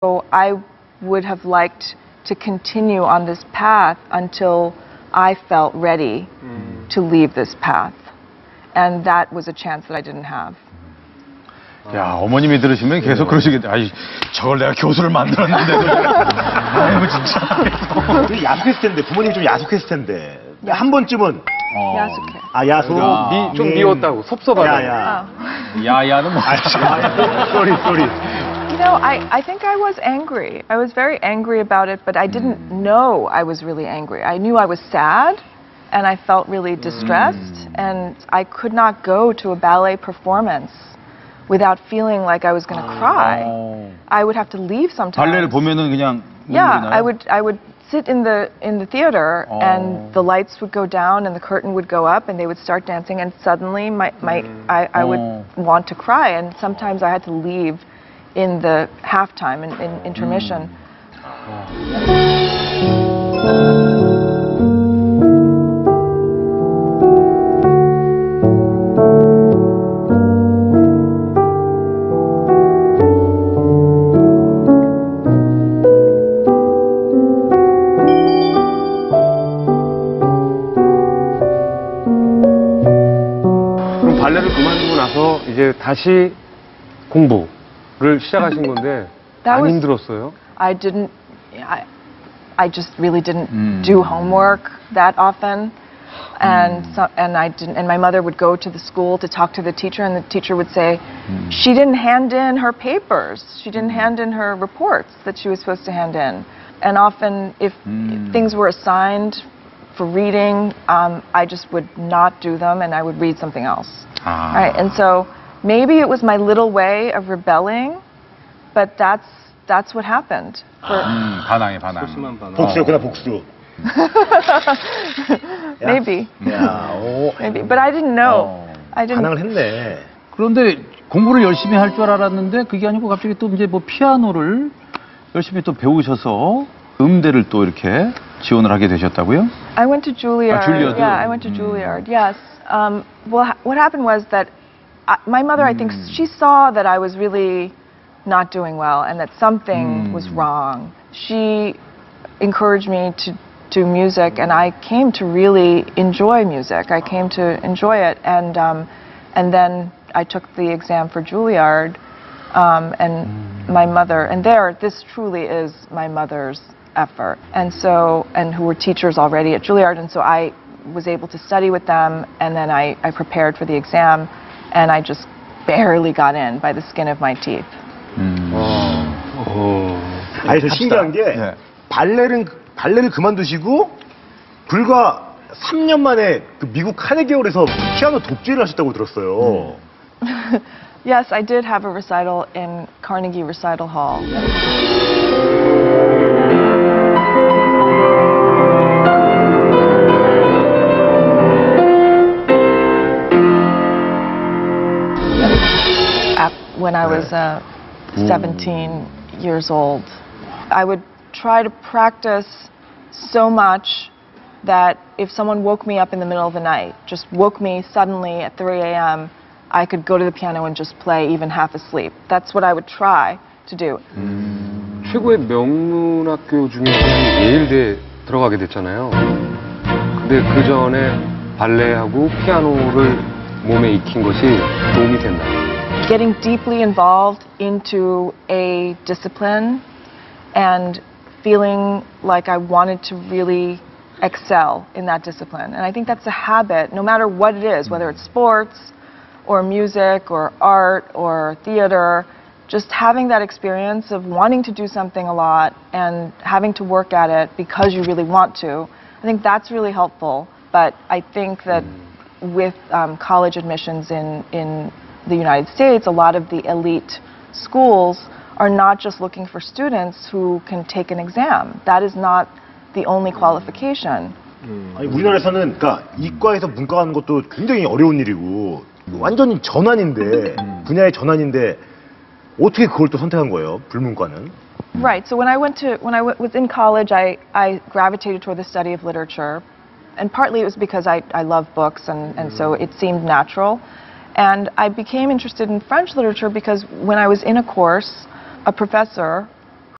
So I would have liked to continue on this path until I felt ready to leave this path. And that was a chance that I didn't have. 야, 어머님이 들으시면 계속 그러시겠다. 아이, 저걸 내가 교수를 만들었는데도. 아이고, 진짜. 야속했을 텐데, 부모님이 좀 야속했을 텐데. 한 번쯤은. 야속해. 아, 야속? 좀 미웠다고, 섭섭하다고. 야야. 야야는 뭐. 쏘리. You know, I think I was angry. I was very angry about it, but I didn't know I was really angry. I knew I was sad, and I felt really distressed, and I could not go to a ballet performance without feeling like I was going to cry. I would have to leave sometimes. 발레를 보면은 그냥 Yeah, I would sit in the theater, and the lights would go down, and the curtain would go up, and they would start dancing, and suddenly I would want to cry, and sometimes I had to leave in the halftime, in intermission. 그럼 발레를 그만두고 나서 이제 다시 공부를 시작하신 건데 안 힘들었어요? I just really didn't do homework that often, and my mother would go to the school to talk to the teacher, and the teacher would say she didn't hand in her papers, she didn't hand in her reports that she was supposed to hand in, and often if things were assigned for reading, I just would not do them, and I would read something else. Right, and so maybe it was my little way of rebelling, but that's what happened. 반항해. 복수였구나, 복수. Maybe. 야, Maybe, but I didn't know. I didn't. 반항을 했네. 그런데 공부를 열심히 할 줄 알았는데 그게 아니고 갑자기 또 이제 뭐 피아노를 열심히 또 배우셔서 음대를 또 이렇게 지원을 하게 되셨다고요? I went to Juilliard. Juilliard. Yeah, I went to Juilliard. Yes. Well, what happened was that my mother, I think, she saw that I was really not doing well and that something was wrong. She encouraged me to do music, and I came to really enjoy music. I came to enjoy it, and then I took the exam for Juilliard, and my mother, and this truly is my mother's effort, and who were teachers already at Juilliard, and so I was able to study with them, and then I prepared for the exam, and I just barely got in by the skin of my teeth. 아니, 저 신기한 게 발레를 그만두시고 불과 3년 만에 그 미국 카네기홀에서 피아노 독주를 하셨다고 들었어요. Yes, I did have a recital in Carnegie Recital Hall. When I was 17 years old, I would try to practice so much that if someone woke me up in the middle of the night, just woke me suddenly at 3 a.m., I could go to the piano and just play even half asleep. That's what I would try to do. 최고의 명문학교 중에 하나인 예일대에 들어가게 됐잖아요. 근데 그 전에 발레하고 피아노를 몸에 익힌 것이 도움이 됐나요? Getting deeply involved into a discipline and feeling like I wanted to really excel in that discipline. And I think that's a habit, no matter what it is, whether it's sports or music or art or theater, just having that experience of wanting to do something a lot and having to work at it because you really want to. I think that's really helpful. But I think that with college admissions in the United States, a lot of the elite schools are not just looking for students who can take an exam. That is not the only qualification. 아니, 우리나라에서는 그러니까 이과에서 문과 가는 것도 굉장히 어려운 일이고 완전히 전환인데 분야의 전환인데 어떻게 그걸 또 선택한 거예요? 불문과는? Right. So when I was in college, I gravitated toward the study of literature, and partly it was because I love books, and so it seemed natural. And I became interested in French literature because when I was in a course, a professor